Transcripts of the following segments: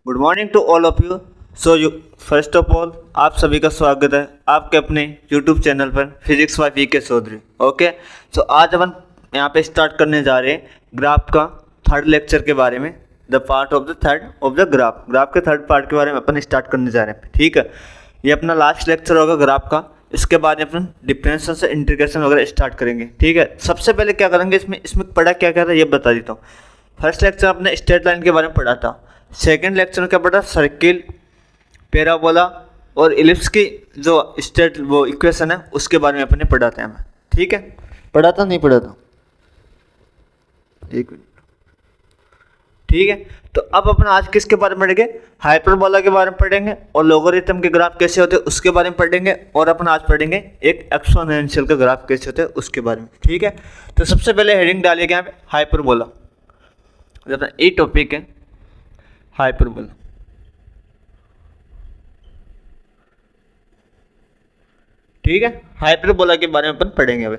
Good morning to all of you. First of all आप सभी का स्वागत है आपके अपने यूट्यूब चैनल पर physics by V K Chaudhary. Okay, सो आज अपन यहाँ पे स्टार्ट करने जा रहे हैं ग्राफ का थर्ड लेक्चर के बारे में। The part of the third of the graph के थर्ड पार्ट के बारे में अपन स्टार्ट करने जा रहे हैं। ठीक है, ये अपना लास्ट लेक्चर होगा ग्राफ का। इसके बाद अपन डिफरेंशियल से इंटीग्रेशन वगैरह स्टार्ट करेंगे। ठीक है, सबसे पहले क्या करेंगे, इसमें पढ़ा क्या क्या था ये बता देता हूँ। फर्स्ट लेक्चर अपने स्ट्रेट लाइन के बारे में पढ़ा था। सेकेंड लेक्चर में क्या पढ़ा, सर्किल, पैराबोला और इलिप्स की जो स्टेट वो इक्वेशन है उसके बारे में अपने पढ़ा था हमें। ठीक है, पढ़ा था नहीं पढ़ा था, एक मिनट। ठीक है, तो अब अपन आज किसके बारे में पढ़ेंगे, हाइपरबोला के बारे में पढ़ेंगे और लोगरिथम के ग्राफ कैसे होते हैं उसके बारे में पढ़ेंगे। और अपन आज पढ़ेंगे एक एक्सपोनेंशियल का ग्राफ कैसे होते हैं उसके बारे में। ठीक है, तो सबसे पहले हेडिंग डालिएगा यहाँ पे हाइपरबोला। अपना ये टॉपिक है हाइपरबोला। ठीक है, हाइपरबोला के बारे में अपन पढ़ेंगे।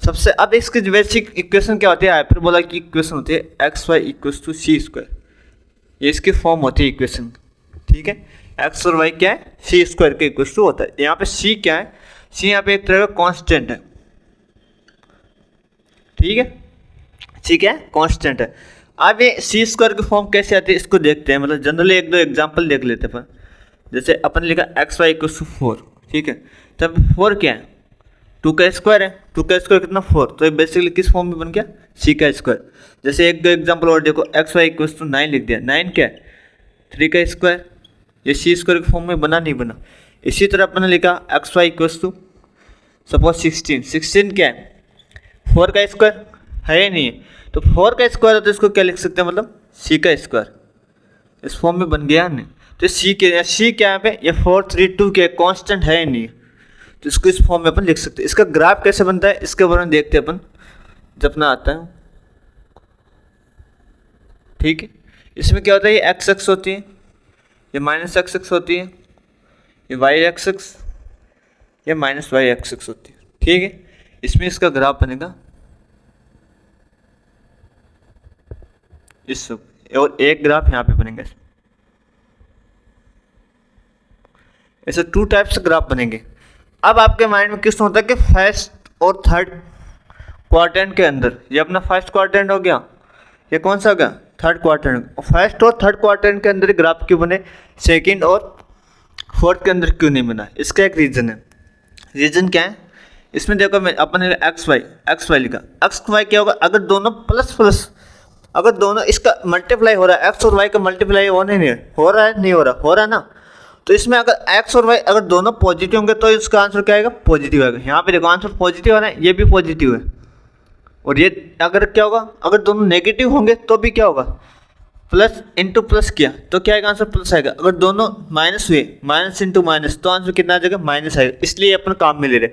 सबसे अब इसकी बेसिक इक्वेशन क्या होती है, हाइपरबोला की इक्वेशन होती है x y equals to c square. ये इसकी फॉर्म होती है इक्वेशन। ठीक है, एक्स और वाई क्या है, सी स्क्वायर के इक्वल्स टू होता है। यहाँ पे सी क्या है, सी यहाँ पे एक तरह का कांस्टेंट है। ठीक है, सी क्या है, कांस्टेंट है। अब ये सी स्क्वायर की फॉर्म कैसे आती है इसको देखते हैं। मतलब जनरली एक दो एग्जांपल देख लेते हैं अपन। जैसे अपन लिखा एक्स वाई इक्वल्स टू 4। ठीक है, तब 4 क्या है, 2 का स्क्वायर है। 2 का स्क्वायर कितना, 4। तो ये बेसिकली किस फॉर्म में बन गया, सी का स्क्वायर। जैसे एक दो एग्जांपल और देखो, एक्स वाई इक्वल्स टू 9 लिख दिया। 9 क्या है, 3 का स्क्वायर। ये सी स्क्वायर के फॉर्म में बना नहीं बना। इसी तरह अपन ने लिखा x y equals to suppose 16। 16 क्या है, 4 का स्क्वायर है नहीं है। तो 4 का स्क्वायर है तो इसको क्या लिख सकते हैं, मतलब सी का स्क्वायर। इस फॉर्म में बन गया नहीं। तो सी क्या यहाँ पे, ये 4 3 2 के कांस्टेंट है नहीं, तो इसको इस फॉर्म में अपन लिख सकते हैं। इसका ग्राफ कैसे बनता है इसके बारे में देखते हैं अपन जब ना आता है। ठीक है, इसमें क्या होता है, ये एक्स एक्स होती है, ये माइनस एक्स एक्स होती है, ये वाई एक्स एक्स, ये माइनस वाई एक्स एक्स होती है। ठीक है, इसमें इसका ग्राफ बनेगा इस सब, और एक ग्राफ यहाँ पे बनेगा। ऐसे 2 टाइप्स से ग्राफ बनेंगे। अब आपके माइंड में किस होता है कि फर्स्ट और थर्ड क्वाड्रेंट के अंदर, ये अपना फर्स्ट क्वाड्रेंट हो गया, ये कौन सा हो गया, थर्ड क्वाड्रेंट। फर्स्ट और थर्ड क्वाड्रेंट के अंदर ग्राफ क्यों बने, सेकंड और फोर्थ के अंदर क्यों नहीं बना, इसका एक रीज़न है। रीज़न क्या है, इसमें देखो मैं अपन एक्स वाई लिखा। एक्स वाई क्या होगा, अगर दोनों प्लस प्लस, अगर दोनों इसका मल्टीप्लाई हो रहा है, एक्स और वाई का मल्टीप्लाई होने नहीं हो रहा है, नहीं हो रहा है ना। तो इसमें अगर एक्स और वाई अगर दोनों पॉजिटिव होंगे तो इसका आंसर क्या आएगा, पॉजिटिव आएगा। यहाँ पे देखो आंसर पॉजिटिव आ रहा है, ये भी पॉजिटिव है। और ये अगर क्या होगा, अगर दोनों नेगेटिव होंगे तो भी क्या होगा, प्लस इंटू प्लस किया तो क्या आएगा, आंसर प्लस आएगा। अगर दोनों माइनस हुए, माइनस इंटू माइनस, तो आंसर कितना आ जाएगा, माइनस आएगा। इसलिए अपन काम में ले रहे।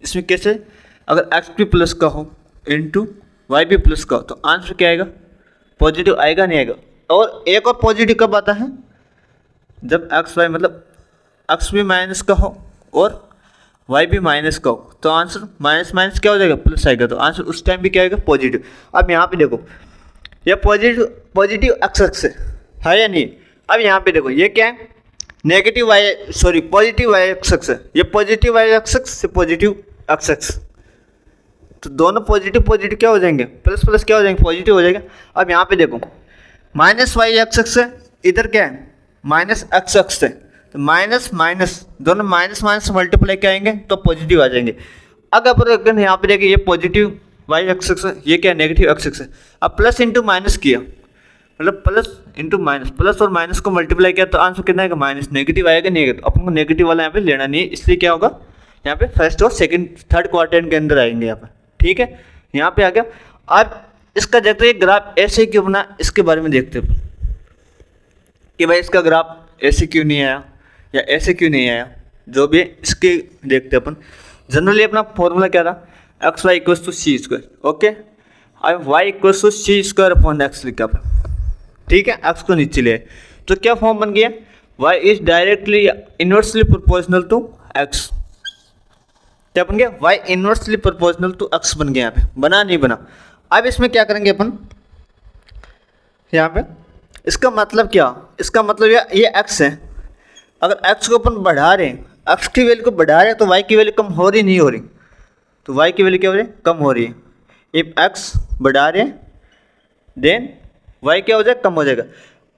इसमें कैसे, अगर एक्स भी प्लस का हो इंटू वाई भी प्लस का हो तो आंसर क्या आएगा, पॉजिटिव आएगा नहीं आएगा। और एक और पॉजिटिव कब आता है, जब एक्स वाई मतलब एक्स भी माइनस का हो और वाई भी माइनस का हो, तो आंसर माइनस माइनस क्या हो जाएगा, प्लस आएगा। तो आंसर उस टाइम भी क्या आएगा, पॉजिटिव। अब यहाँ पे देखो ये पॉजिटिव एक्स एक्स है या नहीं। अब यहाँ पे देखो ये क्या है, negative y, sorry positive y x x है। ये पॉजिटिव वाई एक्स एक्स से पॉजिटिव एक्स एक्स, तो दोनों पॉजिटिव पॉजिटिव क्या हो जाएंगे, प्लस प्लस क्या हो जाएंगे, पॉजिटिव हो जाएगा। अब यहाँ पे देखो माइनस वाई एक्स एक्स है, इधर क्या है, माइनस एक्स एक्स है। तो माइनस माइनस दोनों माइनस माइनस मल्टीप्लाई क्या आएंगे तो पॉजिटिव आ जाएंगे। अगर यहाँ पे देखिए ये पॉजिटिव वाई एक्स एक्स है, ये क्या है, नेगेटिव एक्स एक्स है। अब प्लस इंटू माइनस किया, मतलब प्लस इंटू माइनस, प्लस और माइनस को मल्टीप्लाई किया तो आंसर कितना आएगा, माइनस। नेगेटिव आएगा नहीं आएगा, तो अपन को नेगेटिव वाला यहाँ पे लेना नहीं है। इसलिए क्या होगा, यहाँ पे फर्स्ट और सेकंड थर्ड क्वाड्रेंट के अंदर आएंगे यहाँ पे। ठीक है, यहाँ पे आ गया। अब इसका देखते हैं ग्राफ ऐसे क्यों बना, इसके बारे में देखते हैं कि भाई इसका ग्राफ ऐसे क्यों नहीं आया या ऐसे क्यों नहीं आया, जो भी इसके देखते हैं अपन। जनरली अपना फॉर्मूला क्या था, x y equals to c square. Okay, अब y equals to c square upon x लिखा अपन। ठीक है, एक्स को नीचे ले, तो क्या फॉर्म बन गया, y is directly inversely proportional to x. क्या बन गया, y inversely proportional to x बन गया। यहाँ पे बना नहीं बना। अब इसमें क्या करेंगे अपन, यहाँ पे इसका मतलब क्या, इसका मतलब ये एक्स है। अगर एक्स को अपन बढ़ा रहे हैं, एक्स की वैल्यू को बढ़ा रहे हैं, तो वाई की वैल्यू कम हो रही नहीं हो रही, तो वाई की वैल्यू क्या हो रही है, कम हो रही है। इफ एक्स बढ़ा रहे हैं देन वाई क्या हो जाएगा, कम हो जाएगा।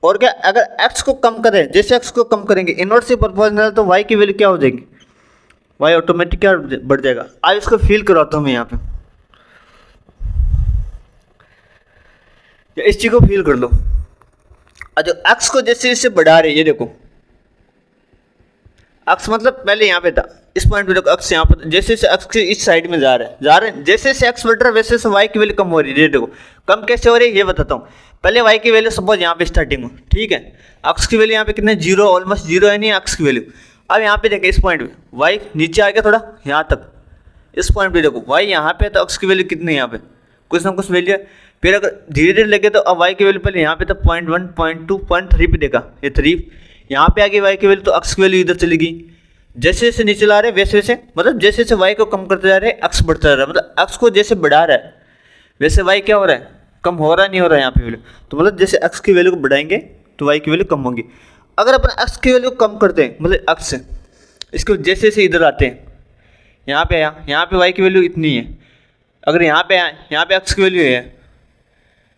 और क्या, अगर एक्स को कम करें, जैसे एक्स को कम करेंगे इनवर्सली प्रोपोर्शनल, तो वाई की वैल्यू क्या हो जाएगी, वाई ऑटोमेटिक क्या बढ़ जाएगा। अब इसको फील करवाता हूँ मैं यहाँ पे, इस चीज को फील कर लो। जो एक्स को जैसे जैसे बढ़ा रहे, ये देखो एक्स मतलब पहले यहाँ पे था, इस पॉइंट पे देखो एक्स यहाँ पर, जैसे जैसे एक्स के इस साइड में जा रहे हैं, जैसे जैसे एक्स बढ़ रहा है वैसे वैसे वाई की वैल्यू कम हो रही है। ये देखो कम कैसे हो रही है ये बताता हूँ। पहले वाई की वैल्यू सपोज यहाँ पे स्टार्टिंग हो, ठीक है, एक्स की वैल्यू यहाँ पे कितने, जीरो, ऑलमोस्ट जीरो है नहीं एक्स की वैल्यू। अब यहाँ पे देखें इस पॉइंट पे वाई नीचे आ गया थोड़ा यहाँ तक, इस पॉइंट पे देखो वाई यहाँ पे, तो एक्स की वैल्यू कितनी है यहाँ पे, कुछ ना कुछ वैल्यू है। फिर अगर धीरे धीरे लगे तो अब वाई की वैल्यू पहले यहाँ पे तो 0.1, 0.2, 0.3 पे देखा, ये 3 यहाँ पे आ गई वाई की वैल्यू, तो एक्स की वैल्यू इधर चली गई। जैसे जैसे नीचे ला रहे वैसे वैसे, मतलब जैसे जैसे वाई को कम करते जा रहे हैं एक्स बढ़ता जा रहा है, मतलब एक्स को जैसे बढ़ा रहा है वैसे वाई क्या हो रहा है, कम हो रहा नहीं हो रहा है यहाँ पे वैल्यू। तो मतलब जैसे एक्स की वैल्यू को बढ़ाएंगे तो वाई की वैल्यू कम होगी। अगर अपन एक्स की वैल्यू कम करते हैं, मतलब एक्स से इसको जैसे जैसे इधर आते हैं, यहाँ पे आया, यहाँ पे वाई की वैल्यू इतनी है, अगर यहाँ पे आए, यहाँ पे एक्स की वैल्यू है,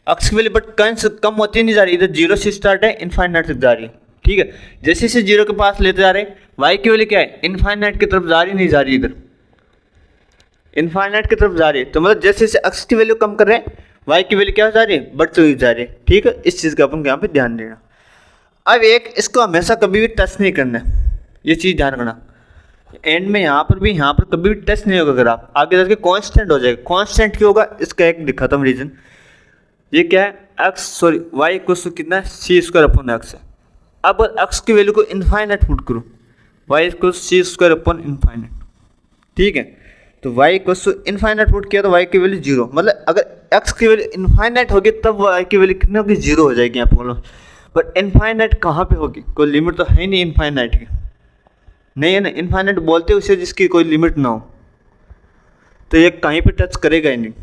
एक्स की वैल्यू बट कम होती नहीं जा रही, इधर जीरो से स्टार्ट है इनफाइनाइट तक जा रही है, ठीक है। जैसे जैसे जीरो के पास लेते जा रहे हैं वाई की वैल्यू क्या है, इनफाइनाइट की तरफ जा रही नहीं जा रही, इधर इनफाइनाइट की तरफ जा रही है। तो मतलब जैसे जैसे एक्स की वैल्यू कम कर रहे हैं वाई की वैल्यू क्या जा रही है, बढ़ती हुई जा रही है, ठीक है। इस चीज़ का अपन यहाँ पे ध्यान देना। अब एक इसको हमेशा कभी भी टच नहीं करना है, ये चीज़ ध्यान रखना। एंड में यहाँ पर भी, यहाँ पर कभी भी टच नहीं होगा, अगर आप आगे जाके कांस्टेंट हो जाएगा। कांस्टेंट क्यों होगा, इसका एक दिखाता हूँ रीजन। ये क्या है, x sorry y equals to कितना है, सी स्क्वायर अपॉन एक्स है। अब एक्स की वैल्यू को इनफाइनाइट पुट करो, y equals c square upon infinite, ठीक है। तो y equals to infinite put किया तो वाई की वैल्यू जीरो, मतलब अगर एक्स की वैल्यू इनफाइनाइट होगी तब वाई की वैल्यू कितनी होगी, जीरो हो जाएगी यहाँ पर। बट इनफाइनाइट कहाँ पे होगी, कोई लिमिट तो है नहीं इनफाइनाइट की, नहीं है ना, इनफाइनाइट बोलते उसे जिसकी कोई लिमिट ना हो, तो ये कहीं पे टच करेगा ही नहीं,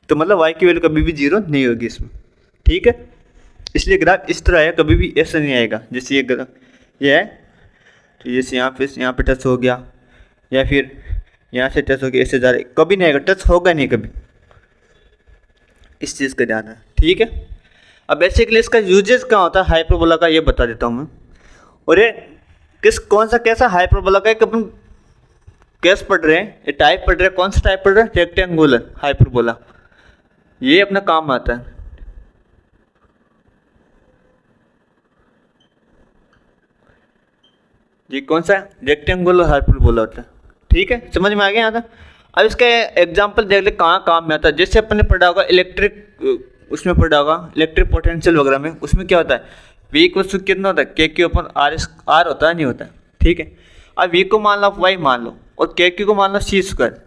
तो मतलब वाई की वैल्यू कभी भी जीरो नहीं होगी इसमें, ठीक है। इसलिए ग्राफ इस तरह है, कभी भी ऐसा नहीं आएगा। जैसे ये ग्राफ ये है, तो जैसे यहाँ पे टच हो गया या फिर यहाँ से टच हो गया, ऐसे जा रहे, कभी नहीं आएगा, टच होगा नहीं कभी, इस चीज़ का ध्यान है, ठीक है। अब बेसिकली इसका यूजेस क्या होता है हाइपरबोला का, ये बता देता हूँ मैं। और ये कौन सा कैसा हाइपरबोला का, अपन केस पढ़ रहे हैं, ये टाइप पढ़ रहे हैं, कौन सा टाइप पढ़ रहे हैं, रेक्टेंगुलर हाइपरबोला, ये अपना काम आता है। ये कौन सा रेक्टेंगुलर हाइपरबोला होता है, ठीक है, समझ में आ गया यहाँ तक। अब इसका एग्जांपल देख ले कहाँ काम में आता है। जैसे अपन ने पढ़ा होगा इलेक्ट्रिक, उसमें पढ़ा होगा इलेक्ट्रिक पोटेंशियल वगैरह में, उसमें क्या होता है, वी इक्वल्स टू कितना होता है, के क्यू अपन आर होता है, नहीं होता है, ठीक है। अब वी को मान लो वाई मान लो, और के क्यू को मान लो सी स्क्वायर,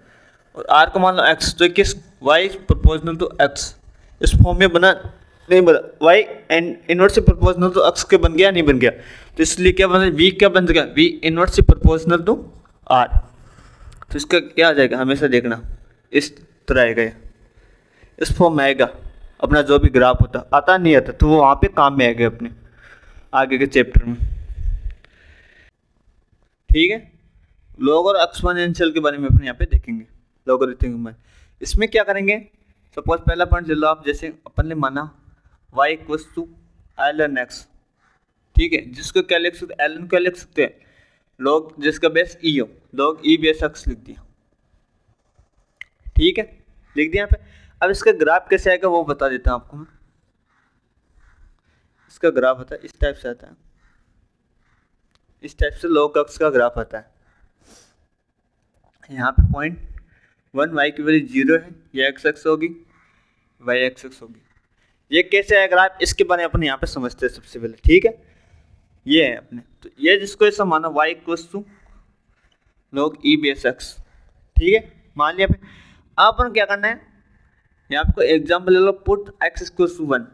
और आर को मान लो एक्स, तो किस वाई प्रोपोर्शनल टू एक्स, इस फॉर्म में बना नहीं बना, y and inverse proportional to x के बन गया नहीं बन गया, तो इसलिए क्या बना, वी क्या बन गया, v inverse proportional to r. तो इसका क्या आ जाएगा, हमेशा देखना इस तरह आएगा, इस फॉर्म में आएगा अपना जो भी ग्राफ होता, आता नहीं आता तो वो वहाँ पे काम में आएगा अपने आगे के चैप्टर में, ठीक है। लॉग और एक्सपोनेंशियल के बारे में अपने यहाँ पे देखेंगे, लॉगरिथम में। इसमें क्या करेंगे, सपोज पहला पॉइंट ले लो आप, जैसे अपन ने माना y equals to ln x, ठीक है, जिसको क्या लिख सकते, ln क्या लिख सकते हैं, लॉग जिसका बेस e हो, लॉग e बेस x लिख दिया, ठीक है, लिख दिया यहाँ पे। अब इसका ग्राफ कैसे आएगा वो बता देता हूँ आपको मैं। इसका ग्राफ आता है इस टाइप से आता है, इस टाइप से log x का ग्राफ आता है। यहाँ पे पॉइंट 1 y की वैल्यू 0 है, ये एक्स एक्स होगी, वाई एक्स एक्स होगी। ये कैसे है ग्राफ, इसके बारे में अपन यहाँ पे समझते हैं सबसे पहले, ठीक है। ये है अपने, तो ये जिसको ऐसा माना y equals to log e base x, ठीक है, मान लिया। अब अपन क्या करना है, यहाँ पे कोई एग्जाम्पल ले लो, put x equals to 1,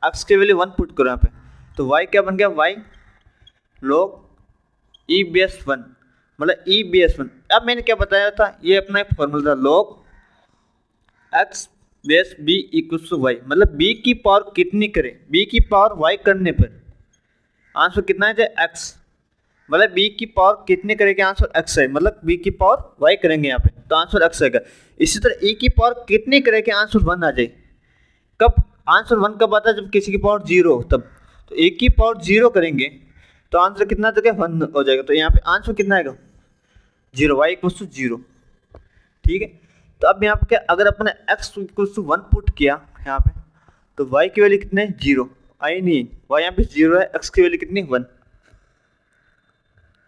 x की वैल्यू 1 पुट करो यहाँ पे, तो y क्या बन गया, y log e बेस 1, मतलब e बेस 1। अब मैंने क्या बताया था, ये अपना एक फॉर्मूला था, log x base b equals to y, मतलब बी की पावर कितनी करें, बी की पावर वाई करने पर आंसर कितना है, एक्स। मतलब बी की पावर कितने करेंगे, आंसर एक्स है, मतलब बी की पावर वाई करेंगे यहाँ पे तो आंसर एक्स आएगा। इसी तरह ए की पावर कितनी करेंगे, आंसर वन आ जाए। कब आंसर वन कब आता है, जब किसी की पावर जीरो हो तब। तो ए की पावर जीरो करेंगे तो आंसर कितना तक है, वन हो जाएगा। तो यहाँ पे आंसर कितना आएगा, zero, y equals to zero. ठीक है, तो अब यहाँ पे क्या, अगर अपने x equals to one put किया यहाँ पे तो वाई की वैल्यू कितने, जीरो आई नहीं, वाई यहाँ पे जीरो है, एक्स की वैल्यू कितनी, वन।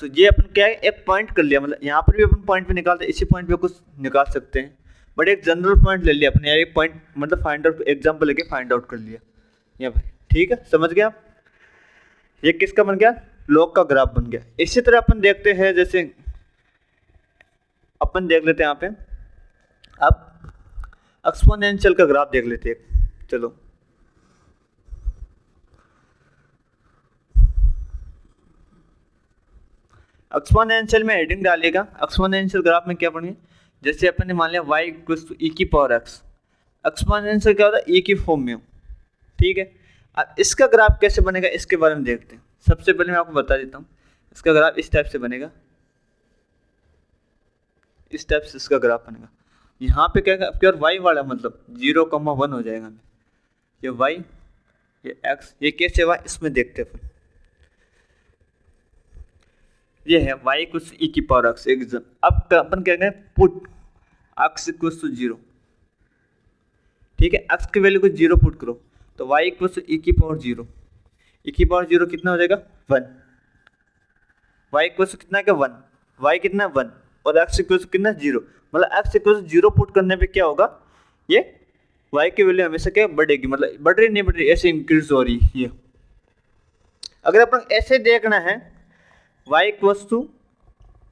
तो ये अपन क्या है, एक पॉइंट कर लिया, मतलब यहाँ पर भी अपन पॉइंट पे निकालते हैं, इसी पॉइंट पे कुछ निकाल सकते हैं, बट एक जनरल पॉइंट ले लिया अपने, यार एक पॉइंट मतलब फाइंड आउट एग्जाम्पल लेके फाइंड आउट कर लिया यहाँ पे। ठीक है, समझ गया आप, ये किसका बन गया, लॉग का ग्राफ बन गया। इसी तरह अपन देखते हैं, जैसे अपन देख लेते हैं यहाँ पे, अब एक्सपोनेंशियल का ग्राफ देख लेते हैं। चलो एक्सपोनेंशियल में हेडिंग डालेगा, एक्सपोनेंशियल ग्राफ में क्या पढ़ेंगे, जैसे अपन ने मान लिया y इक्वल्स टू e की पावर x, एक्सपोनेंशियल क्या होता है, e की फॉर्म में हो। ठीक है, अब इसका ग्राफ कैसे बनेगा इसके बारे में देखते हैं। सबसे पहले मैं आपको बता देता हूँ, इसका ग्राफ इस टाइप से बनेगा, इस टाइप से इसका ग्राफ बनेगा। यहाँ पे क्या प्योर y वाला मतलब 0,1 हो जाएगा, ये y ये x, ये कैसे हुआ इसमें देखते हैं। ये है y इक्वल्स e की पावर x एग्जाम। अब अपन क्या करें, put x equals to zero. ठीक है, x की वैल्यू को जीरो पुट करो तो y इक्वल्स टू e की पावर जीरो, e की पावर जीरो कितना हो जाएगा, वन। y इक्वल्स कितना का वन, y कितना वन, और x इक्वल्स कितना जीरो, मतलब x इक्वल्स जीरो पुट करने पे क्या होगा, ये y की वैल्यू हमेशा क्या बढ़ेगी, मतलब बढ़ रही नहीं बढ़ रही, ऐसे इंक्रीज हो रही है ये। अगर अपन ऐसे देखना है y इक्वल्स टू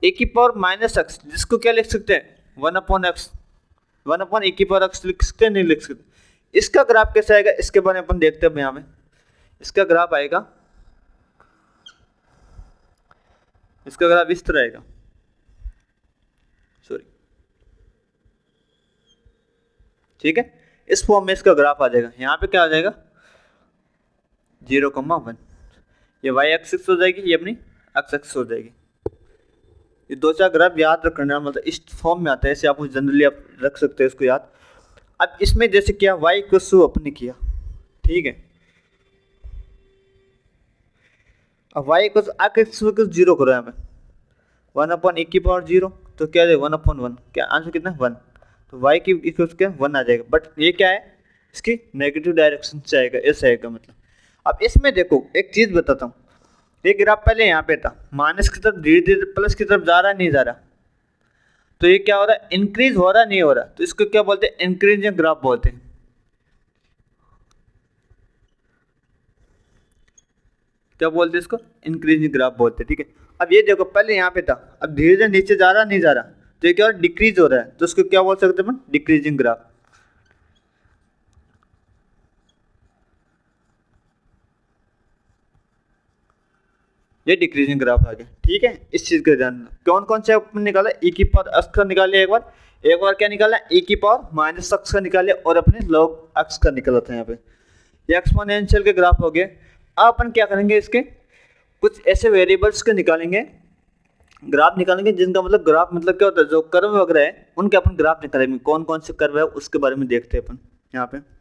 ए की पावर माइनस एक्स, जिसको क्या लिख सकते हैं, one upon x, one upon a की पावर एक्स लिख सकते हैं, नहीं लिख सकते। इसका ग्राफ कैसे आएगा इसके बारे में अपन देखते हैं। यहाँ में इसका ग्राफ आएगा, इसका ग्राफ इस तरह आएगा, सॉरी, ठीक है, इस फॉर्म में इसका ग्राफ आ जाएगा। यहाँ पे क्या आ जाएगा, 0,1, ये y एक्सिस हो जाएगी, ये अपनी x एक्सिस हो जाएगी। ये दो चार ग्राफ याद रखना, मतलब इस फॉर्म में आता है, ऐसे आप जनरली आप रख सकते हैं इसको याद। अब इसमें जैसे किया y इक्वल्स टू अपने किया, ठीक है, अब y इक्वल्स x जीरो करो यहाँ पे, वन अपॉन ए की पावर जीरो, तो क्या जाएगा वन अपॉन वन, क्या आंसर कितना वन, तो y की इक्वल्स क्या वन आ जाएगा। बट ये क्या है, इसकी नेगेटिव डायरेक्शन से आएगा, ऐसा आएगा मतलब। अब इसमें देखो एक चीज बताता हूँ, ये ग्राफ पहले यहाँ पे था, माइनस की तरफ धीरे धीरे प्लस की तरफ जा रहा है, नहीं जा रहा, तो ये क्या हो रहा है, इंक्रीज हो रहा नहीं हो रहा, तो इसको क्या बोलते हैं, इंक्रीजिंग ग्राफ बोलते हैं। क्या बोलते हैं इसको, इंक्रीजिंग ग्राफ बोलते हैं। ठीक है, अब ये देखो पहले यहाँ पे था, अब धीरे धीरे नीचे जा रहा नहीं जा रहा, तो ये क्या हो रहा है, डिक्रीज हो रहा है, तो इसको क्या बोल सकते हैं, डिक्रीजिंग ग्राफ। ये डिक्रीजिंग ग्राफ आ गया। ठीक है, इस चीज का ध्यान, कौन कौन से अपन निकाला, e की पावर x का निकाले एक बार क्या निकाला, e की पावर माइनस x का निकाले, और अपने log x का निकाला था यहाँ पे। ये एक्सपोनेंशियल के ग्राफ हो गए। अब अपन क्या करेंगे, इसके कुछ ऐसे वेरिएबल्स के निकालेंगे, ग्राफ निकालेंगे, जिनका मतलब ग्राफ मतलब क्या होता है, जो कर्व वगैरह है उनके अपन ग्राफ निकालेंगे, कौन कौन से कर्व है उसके बारे में देखते हैं अपन यहाँ पे।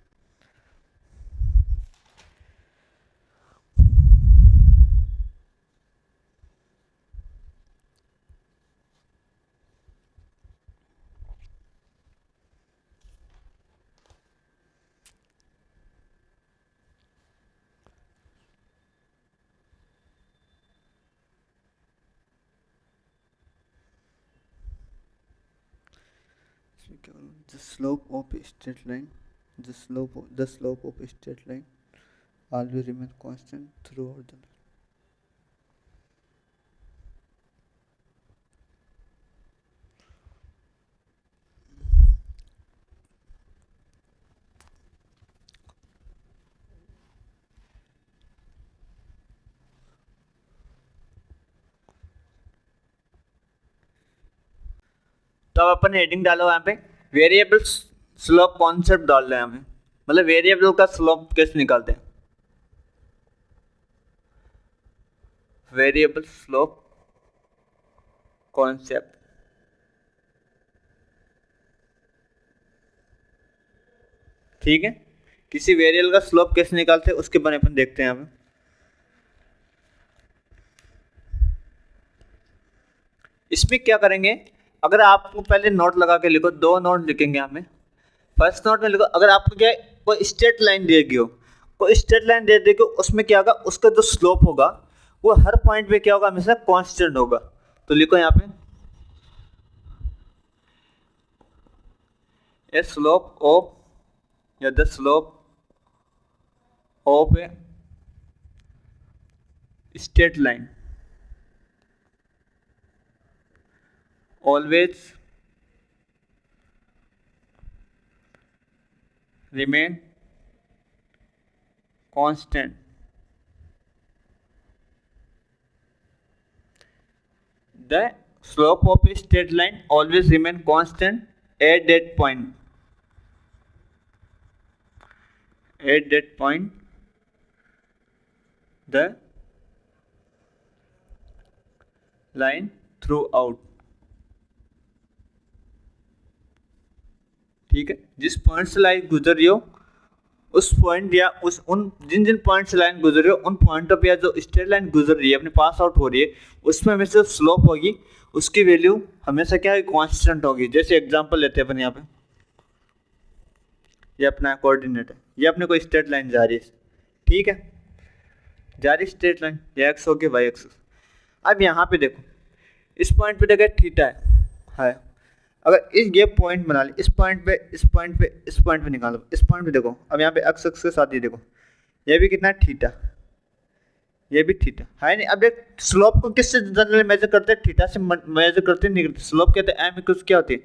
The slope of a straight line, the slope of a straight line always remain constant throughout the line. तो अब अपन हेडिंग डालो यहाँ पे, वेरिएबल्स स्लोप कॉन्सेप्ट डाल रहे हैं हमें, मतलब वेरिएबल का स्लोप कैसे निकालते हैं, वेरिएबल स्लोप कॉन्सेप्ट। ठीक है, किसी वेरिएबल का स्लोप कैसे निकालते हैं उसके बारे में अपन देखते हैं हमें। इसमें क्या करेंगे, अगर आपको पहले नोट लगा के लिखो, 2 नोट लिखेंगे हमें। फर्स्ट नोट में लिखो, अगर आपको क्या है, कोई स्ट्रेट लाइन देगी हो, कोई स्ट्रेट लाइन दे देगी, उसमें क्या होगा, उसका जो स्लोप होगा वो हर पॉइंट पे क्या होगा, हमेशा कांस्टेंट होगा। तो लिखो यहाँ पे ए स्लोप ऑफ या the slope of a straight line always remain constant the slope of a straight line always remain constant at that point, at that point the line throughout। ठीक है, जिस पॉइंट से लाइन गुजर रही हो उस point या उस उन जिन जिन पॉइंट से लाइन गुजर रही हो उन पॉइंटों पे या जो स्ट्रेट लाइन गुजर रही है अपने पास आउट हो रही है उसमें हमेशा स्लोप होगी, उसकी वैल्यू हमेशा क्या है, कांस्टेंट होगी। जैसे एग्जांपल लेते हैं अपन यहाँ पे, ये अपना कोऑर्डिनेट है, ये अपने को स्ट्रेट लाइन जा रही है, ठीक है, जा रही स्ट्रेट लाइन, ये एक्स होगी वाई एक्सिस। अब यहाँ पे देखो, इस पॉइंट पे देखो थीटा है, अगर इस ये पॉइंट बना ले, इस पॉइंट पे इस पॉइंट पे इस पॉइंट पे निकालो, इस पॉइंट पे देखो, अब यहाँ पे एक्स एक्स के साथ ये देखो, ये भी कितना थीटा, ये भी थीटा है नहीं। अब एक स्लोप को किससे जनरली मेजर करते हैं, थीटा से मेजर करते नहीं करते। स्लोप कहते हैं एम इक्वल्स क्या होती है,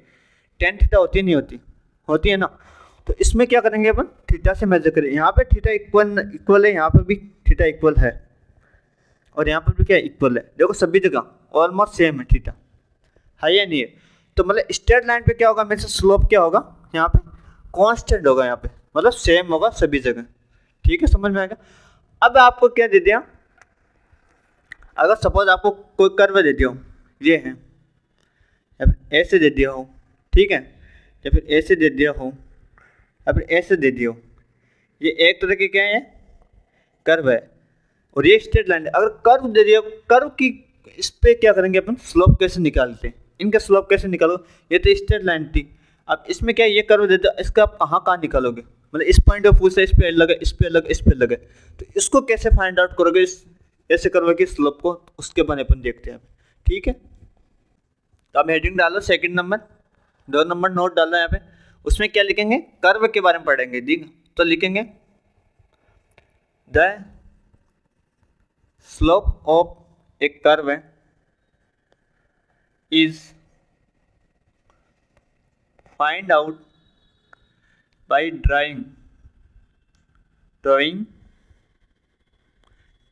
टेन थीटा होती है, नहीं होती, होती है ना। तो इसमें क्या करेंगे अपन, थीटा से मेजर करें। यहाँ पे थीटा इक्वल है, यहाँ पर भी थीटा इक्वल है, और यहाँ पर भी क्या इक्वल है। देखो सभी जगह ऑलमोस्ट सेम है, थीटा है या नहीं है। तो मतलब स्ट्रेट लाइन पे क्या होगा, मेरे से स्लोप क्या होगा, यहाँ पे कांस्टेंट होगा, यहाँ पे मतलब सेम होगा सभी जगह। ठीक है, समझ में आएगा। अब आपको क्या दे दिया, अगर सपोज आपको कोई कर्व दे दिया हो, ये है, या फिर ऐसे दे दिया हो, ठीक है, या फिर ऐसे दे दिया हो, या फिर ऐसे दे दिया हो, ये एक तरह के क्या है, कर्व है, और ये स्ट्रेट लाइन है। अगर कर्व दे दिया, कर्व की इस पे क्या करेंगे अपन, स्लोप कैसे निकालते हैं, इनका स्लोप कैसे निकालो। ये तो स्ट्रेट लाइन थी, अब इसमें क्या ये कर्व दे दिया, इसका आप कहाँ निकालोगे, मतलब इस पॉइंट ऑफ व्यू से इस पे अलग है, इस पे अलग, इस पे अलग है, तो इसको कैसे फाइंड आउट करोगे, इस ऐसे कर्व की स्लोप को, उसके बारे में अपन देखते हैं। ठीक है, तो अब हेडिंग डालो सेकंड नंबर, 2 नंबर नोट डालो यहाँ पे, उसमें क्या लिखेंगे, कर्व के बारे में पढ़ेंगे। ठीक, तो लिखेंगे the slope of A curve is find out by drawing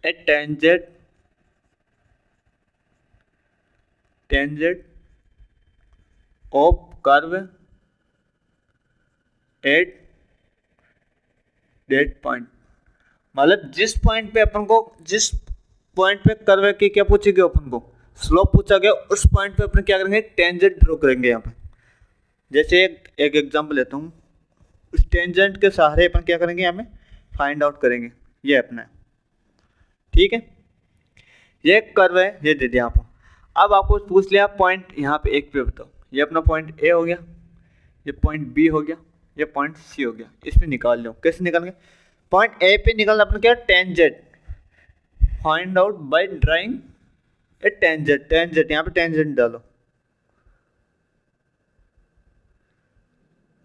a tangent of curve at that point। मतलब जिस पॉइंट पे अपन को, जिस पॉइंट पे कर्व की क्या पूछी गई, अपन को स्लोप पूछा गया, उस पॉइंट पे अपन क्या करेंगे, टेंजेंट ड्रॉ करेंगे यहाँ पे। जैसे एक एग्जांपल लेता हूँ, उस टेंजेंट के सहारे अपन क्या करेंगे, यहाँ पे फाइंड आउट करेंगे, ये अपना है। ठीक है, ये कर्व है, ये दे दिया आपको। अब आपको पूछ लिया पॉइंट यहाँ पे एक पे बताओ, ये अपना पॉइंट ए हो गया, ये पॉइंट बी हो गया, ये पॉइंट सी हो गया, इसमें निकाल लो। कैसे निकालेंगे, पॉइंट ए पे निकालना अपन क्या, tangent, find out by drawing A tangent. Tangent यहाँ पे टेंजेंट डालो,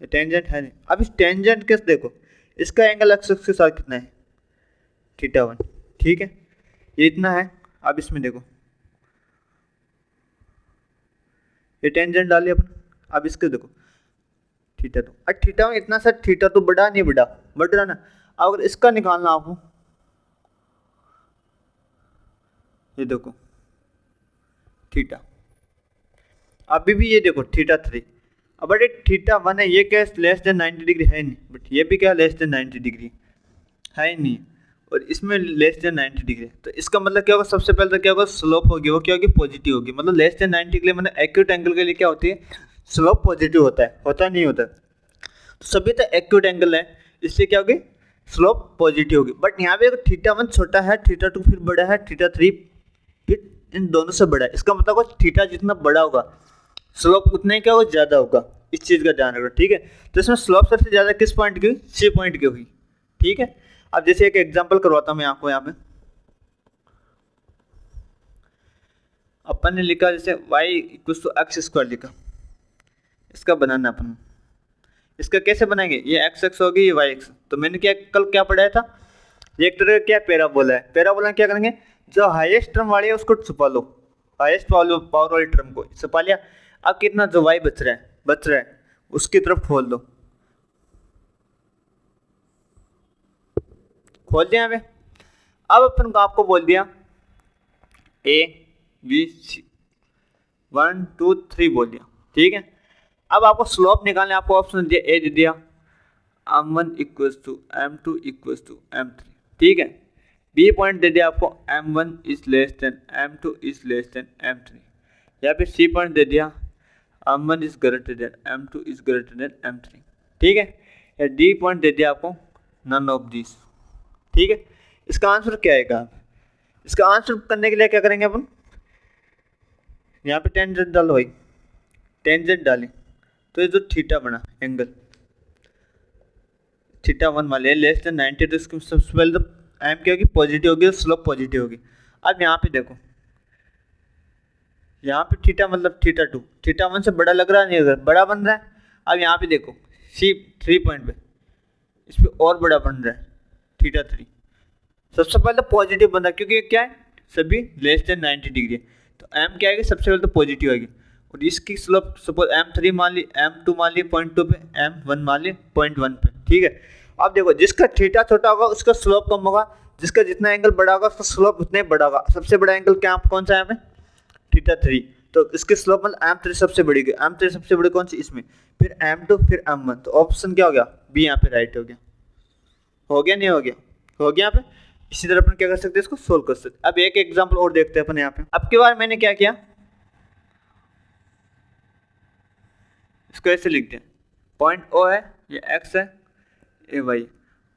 ये टेंजेंट है नहीं। अब इस टेंजेंट के देखो, इसका एंगल एक्स एक्सिस के साथ कितना है, θ1। ठीक है, ये इतना है। अब इसमें देखो, ये टेंजेंट डालिए अपन। अब इसके देखो θ2, अब θ1 इतना सा, θ2 बड़ा नहीं बड़ा, बढ़ रहा ना। अगर इसका निकालना आपको, ये देखो θ, अभी भी ये देखो θ3, अब बट थीटा 1 है, ये क्या लेस देन 90 डिग्री है नहीं, बट ये भी क्या लेस देन 90 डिग्री है ही नहीं, और इसमें लेस देन 90 डिग्री। तो इसका मतलब क्या होगा, सबसे पहले तो क्या होगा, स्लोप होगी, वो क्या होगी, पॉजिटिव होगी। मतलब लेस देन 90 के लिए मतलब एक्यूट एंगल के लिए क्या होती है, स्लोप पॉजिटिव होता नहीं होता। तो सभी तो एक्यूट एंगल है, इससे क्या होगी, स्लोप पॉजिटिव होगी। बट यहाँ पे थीटा 1 छोटा है, थीटा 2 फिर बड़ा है, थीटा 3 फिर इन दोनों से बड़ा है। इसका मतलब होगा थीटा जितना बड़ा होगा स्लोप उतना ही क्या होगा, ज़्यादा होगा। इस चीज़ का ध्यान रखना, ठीक है। तो इसमें स्लोप सबसे ज़्यादा किस पॉइंट की, सी पॉइंट की होगी, ठीक है। अब जैसे एक एग्जांपल करवाता हूँ मैं आपको। यहाँ पे अपन ने लिखा जैसे y = x² लिखा, इसका बनाना अपन, इसका कैसे बनाएंगे, ये x होगी, ये y। तो मैंने कल क्या पढ़ाया था, ये एक तरह का क्या पैराबोला है। पैराबोला क्या करेंगे, जो हाईएस्ट टर्म वाली है उसको छुपा लो, हाईएस्ट पावर वाली टर्म को छुपा लिया। अब कितना जो y बच रहा है उसकी तरफ खोल दो, खोल दिया हमें। अब अपन को आपको बोल दिया A B C 1 2 3 बोल दिया, ठीक है। अब आपको स्लोप निकालने, आपको ऑप्शन दिया, ए दे दिया m1 = m2 = m3, ठीक है। बी पॉइंट दे दिया आपको m1 = m2 = m3, या फिर सी पॉइंट दे दिया m1 > m2 > m3, ठीक है। या डी पॉइंट दे दिया आपको नन ऑफ दिस, ठीक है। इसका आंसर क्या आएगा, इसका आंसर करने के लिए क्या करेंगे अपन, यहाँ पे टेंजेंट डालो भाई, टेंजेंट डालें तो ये जो थीटा बना एंगल थीटा 1 वाले लेस देन 90, तो इसकी सबसे पहले तो एम क्या होगी, पॉजिटिव होगी, स्लोप पॉजिटिव होगी। अब यहाँ पे देखो, यहाँ पे थीटा मतलब थीटा 2 थीटा 1 से बड़ा लग रहा है, नहीं अगर बड़ा बन रहा है। अब यहाँ पे देखो C3 पॉइंट पे इस पर और बड़ा बन रहा है थीटा 3, सबसे पहले तो पॉजिटिव बन रहा है, क्योंकि ये क्या है, सभी लेस देन 90 डिग्री है। तो m क्या आएगी, सबसे पहले तो पॉजिटिव आएगी, और इसकी स्लोप सपोज m3 मान ली, m2 मान ली 0.2 पे, m1 मान ली 0.1 पे, ठीक है। अब देखो जिसका थीटा छोटा होगा उसका स्लोप कम होगा, जिसका जितना एंगल बड़ा होगा उसका स्लोप उतना ही बड़ा होगा। सबसे बड़ा एंगल क्या कौन सा है यहाँ पे, थीटा 3, तो इसके स्लोप मतलब m3 सबसे बड़ी गई, m3 सबसे बड़ी कौन सी इसमें, फिर m2 फिर m1। तो ऑप्शन क्या हो गया, बी यहाँ पे राइट हो गया, नहीं हो गया, हो गया यहाँ पे। इसी तरह अपन क्या कर सकते हैं, इसको सोल्व कर सकते। अब एक एग्जांपल और देखते हैं अपन यहाँ पे। अब की बार मैंने क्या किया, इसको ऐसे लिख दिया, पॉइंट O है, ये x है, ये y।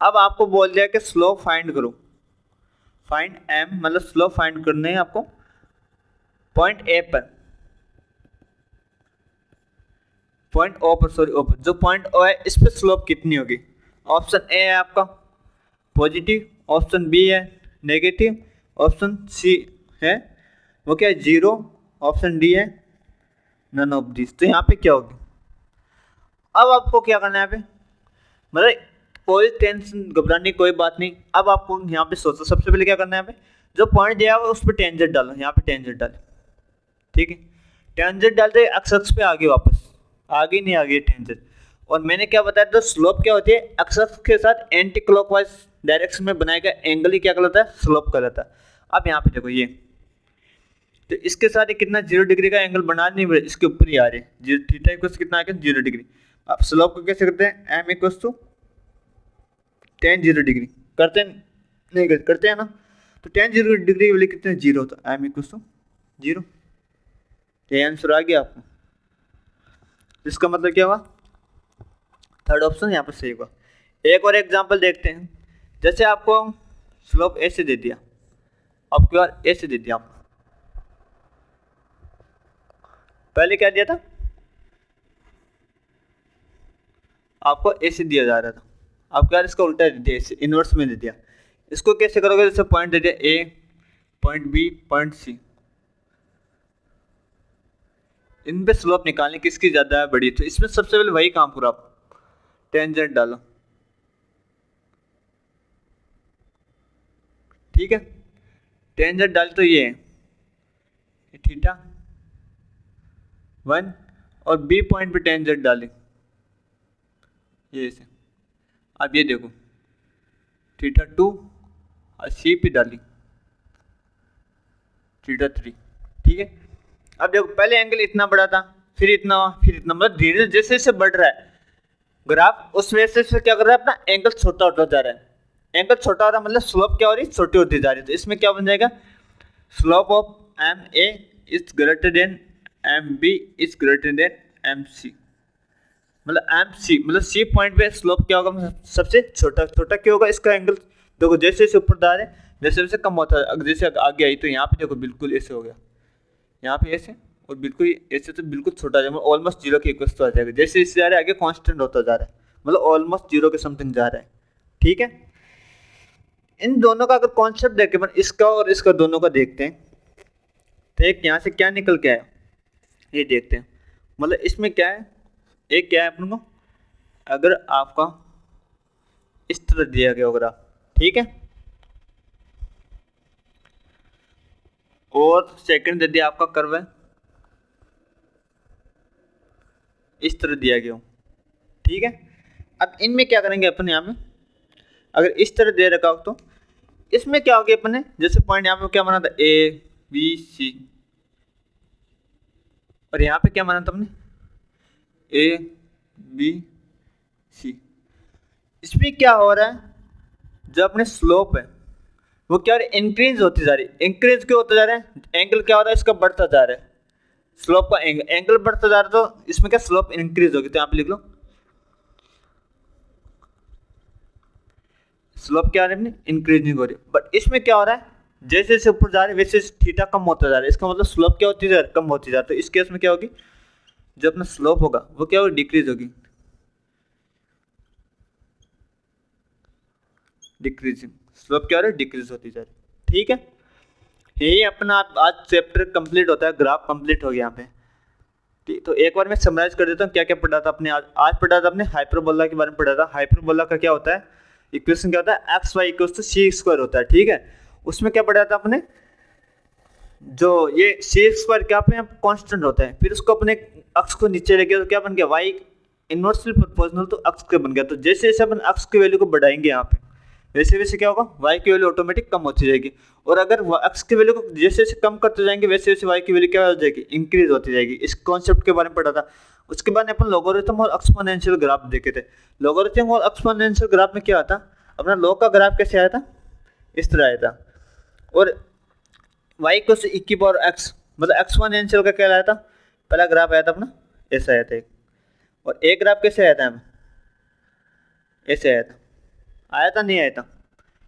अब आपको बोल दिया कि स्लोप फाइंड करो, फाइंड m मतलब स्लोप फाइंड करने है आपको पॉइंट A पर, पॉइंट O पर, सॉरी O पर, जो पॉइंट O है इस पर स्लोप कितनी होगी। ऑप्शन A है आपका पॉजिटिव, ऑप्शन बी है नेगेटिव, ऑप्शन सी है वो क्या है 0, ऑप्शन डी है नन ऑफ दिस। तो यहाँ पे क्या होगी, अब आपको क्या करना है यहाँ पे, मतलब कोई टेंशन घबराने की कोई बात नहीं। अब आपको यहाँ पे सोचो, सबसे पहले क्या करना है यहाँ पे, जो पॉइंट दिया हुआ उस पर टेंजेंट डालो, यहाँ पे टेंजेंट डाले, ठीक है। टेंजेंट डालते एक्स पे आगे वापस, आगे नहीं आगे टेंजेंट। और मैंने क्या बताया, तो स्लोप क्या होती है, एक्स के साथ एंटी क्लॉकवाइज डायरेक्शन में बनाया गया एंगल ही क्या कहलाता है, स्लोप कहलाता है। अब यहाँ पे देखो ये, तो इसके साथ ये कितना 0 डिग्री का एंगल बना नहीं, इसके ऊपर ही आ रहे हैं, थीटा इक्वल कितना आ गया 0 डिग्री। अब स्लोप को कैसे करते हैं, m = tan 0 डिग्री करते हैं, नहीं करते हैं ना, तो tan 0 डिग्री वाले कितने 0, तो m = 0। ये आंसर आ गया आपको, इसका मतलब क्या हुआ, थर्ड ऑप्शन यहाँ पर सही हुआ। एक और एग्जांपल देखते हैं, जैसे आपको स्लोप ए से दे दिया, आपको यार ए से दे दिया, आपको पहले क्या दिया था, आपको ए से दिया जा रहा था, आपको यार इसका उल्टा दे दिया, इनवर्स में दे दिया। इसको कैसे करोगे, जैसे पॉइंट दे दिया ए, पॉइंट बी, पॉइंट सी, इन पे स्लोप निकालने किसकी ज्यादा है बड़ी, तो इसमें सबसे पहले वही काम करो, आप टेंजेंट डालो, ठीक है। टेंजेंट डाल तो ये थीटा 1 और बी पॉइंट पे टेंजेंट डाले, ये ऐसे। अब ये देखो थीटा 2 और सी पे डाली थीटा 3, ठीक है। अब देखो पहले एंगल इतना बड़ा था, फिर इतना, फिर इतना, मतलब धीरे जैसे जैसे बढ़ रहा है ग्राफ, उस वजह से क्या कर रहा है, अपना एंगल छोटा होता जा रहा है। एंगल छोटा हो रहा है मतलब स्लोप क्या हो रही है, छोटी होती जा रही है। तो इसमें क्या बन जाएगा, slope of M A is greater than M B is greater than M C, मतलब एम सी मतलब सी पॉइंट पे स्लोप क्या होगा, सबसे छोटा। छोटा क्या होगा, इसका एंगल देखो जैसे जैसे ऊपर जा रहे हैं जैसे जैसे कम होता है। अगर जैसे आगे आई तो यहाँ पे देखो बिल्कुल ऐसे हो गया, यहाँ पे ऐसे, और बिल्कुल ऐसे तो बिल्कुल छोटा जाएगा, ऑलमोस्ट जीरो के इक्वल तो आ जाएगा। जैसे इससे जा रहा है आगे कांस्टेंट होता जा रहा है, मतलब ऑलमोस्ट जीरो के समथिंग जा रहा है। ठीक है, इन दोनों का अगर कॉन्सेप्ट देखें अपन, इसका और इसका दोनों का देखते हैं, तो एक यहाँ से क्या निकल के आया ये देखते हैं। मतलब इसमें क्या है, एक क्या है अपन को, अगर आपका इस तरह दिया गया होगा, ठीक है, और सेकंड दे दिया आपका कर्व है इस तरह दिया गया हो, ठीक है। अब इनमें क्या करेंगे अपन, यहाँ में अगर इस तरह दे रखा हो तो इसमें क्या हो गया अपन ने, जैसे पॉइंट यहाँ पे क्या बना था ए बी सी, और यहाँ पे क्या माना था हमने ए बी सी। इसमें क्या हो रहा है, जो अपने स्लोप है वो क्या हो रहा है, इंक्रीज होती जा रही है। इंक्रीज क्यों होता जा रहा है, एंगल क्या हो रहा है इसका बढ़ता जा रहा है, स्लोप का एंगल बढ़ता जा रहा है, तो इसमें क्या स्लोप इंक्रीज होगी। तो यहाँ पे लिख लो स्लोप क्या आ रही है, इंक्रीजिंग हो रही है। बट इसमें क्या हो रहा है, जैसे जैसे ऊपर जा रहे हैं वैसे थीटा कम होता जा रहा है, इसका मतलब स्लोप क्या होती जा रही है, कम होती जा रही है। तो इस केस में क्या होगी, जो अपना स्लोप होगा वो क्या होगी, डिक्रीज होगी, डिक्रीजिंग। स्लोप क्या हो रहा है, डिक्रीज होती जा रही है। ठीक है, यही अपना आज चैप्टर कंप्लीट होता है, ग्राफ कंप्लीट हो गया यहाँ पे। ठीक, तो एक बार मैं समराइज कर देता हूँ क्या क्या पढ़ा था अपने। आज पढ़ा था अपने हाइपरबोला के बारे में पढ़ा था। हाइपरबोला का क्या होता है, इक्वेशन क्या होता है, x y equals to c square होता है। ठीक है, उसमें क्या पढ़ा था अपने, जो ये सी स्क्वायर क्या पे कांस्टेंट होता है, फिर उसको अपने अक्ष को नीचे लेके तो क्या बन गया, वाई इनवर्सली प्रोपोर्शनल तो अक्ष के बन गया। तो जैसे जैसे अपन अक्ष की वैल्यू को बढ़ाएंगे यहाँ पे, वैसे वैसे क्या होगा, वाई की वैल्यू ऑटोमेटिक कम होती जाएगी। और अगर अक्ष की वैल्यू को जैसे जैसे कम करते जाएंगे वैसे वैसे वाई की वैल्यू क्या हो जाएगी, इंक्रीज होती जाएगी। इस कॉन्सेप्ट के बारे में पढ़ा था। उसके बाद अपन लोगरिथम और एक्सपोनेंशियल ग्राफ देखे थे। लोगरिथम और एक्सपोनेंशियल ग्राफ में क्या आता, अपना लॉग का ग्राफ कैसे आया था, इस तरह आया था। और वाई को से की पावर एक्स, मतलब एक्सपोनेंशियल का क्या आया था, पहला ग्राफ आया था अपना ऐसा आया था एक। और एक ग्राफ कैसे आया था हमें, ऐसे आया था नहीं आया था,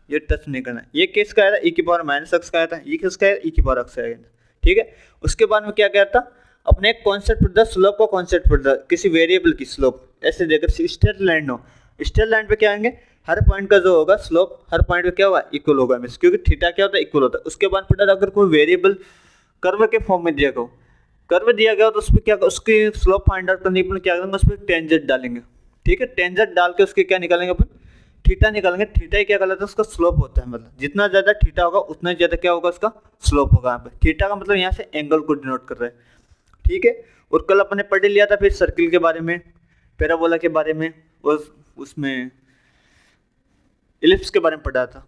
ये टच नहीं करना। ये किसका आया था, ई की पावर माइनस एक्स का आया था। ये किसका है, ई की पावर एक्स आया था। ठीक है, उसके बाद में क्या क्या था, अपने एक कॉन्सेप्ट पढ़ता, स्लोप का कॉन्सेप्ट पढ़ता, किसी वेरिएबल की स्लोप ऐसे देकर स्ट्रेट लाइन हो, स्ट्रेट लाइन पे क्या आएंगे, हर पॉइंट का जो होगा स्लोप हर पॉइंट पे क्या होगा, इक्वल होगा हमें, क्योंकि थीटा क्या होता है, इक्वल होता है। उसके बाद पढ़ा था, अगर कोई वेरिएबल कर्व के फॉर्म में दिया गया, कर्व दिया गया तो उस पर क्या, उसकी स्लोप फाइंड आउट करने के लिए क्या करेंगे, उस पर टेंजेंट डालेंगे। ठीक है, टेंजेंट डाल के उसके क्या निकालेंगे अपन, थीटा निकालेंगे। थीटा ही क्या कहलाता है, उसका स्लोप होता है, मतलब जितना ज्यादा थीटा होगा उतना ज्यादा क्या होगा, उसका स्लोप होगा। यहाँ पे थीटा का मतलब यहाँ से एंगल को डिनोट कर रहा है। ठीक है, और कल अपने पढ़ लिया था फिर सर्किल के बारे में, पैराबोला के बारे में, और उसमें इलिप्स के बारे में पढ़ा था।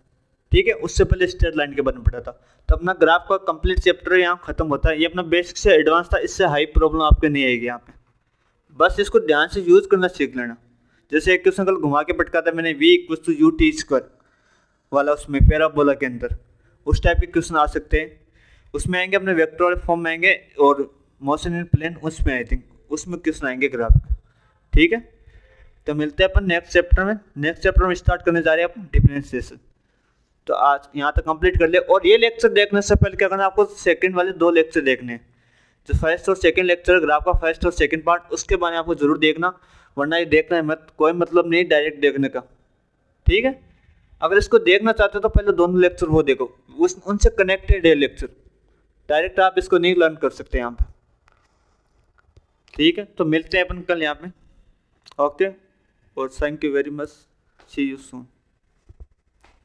ठीक है, उससे पहले स्ट्रेट लाइन के बारे में पढ़ा था। तो अपना ग्राफ का कंप्लीट चैप्टर यहाँ खत्म होता है। ये अपना बेसिक से एडवांस था, इससे हाई प्रॉब्लम आपके नहीं आएगी यहाँ पे। बस इसको ध्यान से यूज करना सीख लेना। जैसे एक क्वेश्चन कल घुमा के पटका था मैंने, v equal to u t square वाला, उसमें पैराबोला के अंदर उस टाइप के क्वेश्चन आ सकते हैं। उसमें आएंगे अपने वेक्टर वाले फॉर्म में आएंगे, और मोशन इन प्लेन उसमें आई थिंक उसमें क्वेश्चन आएंगे ग्राफ का। ठीक है, तो मिलते हैं अपन नेक्स्ट चैप्टर में। नेक्स्ट चैप्टर में स्टार्ट करने जा रहे हैं अपन डिफरेंशिएशन। तो आज यहाँ तक कंप्लीट कर ले। और ये लेक्चर देखने से पहले क्या करना, आपको सेकंड वाले 2 लेक्चर देखने हैं, जो फर्स्ट और सेकंड लेक्चर ग्राफ का फर्स्ट और सेकंड पार्ट, उसके बारे में आपको जरूर देखना, वरना ये देखना है मत, कोई मतलब नहीं डायरेक्ट देखने का। ठीक है, अगर इसको देखना चाहते हो तो पहले दोनों लेक्चर वो देखो, उनसे कनेक्टेड है लेक्चर, डायरेक्ट आप इसको नहीं लर्न कर सकते यहाँ पे। ठीक है, तो मिलते हैं अपन कल यहाँ पे। ओके, और thank you very much, see you soon.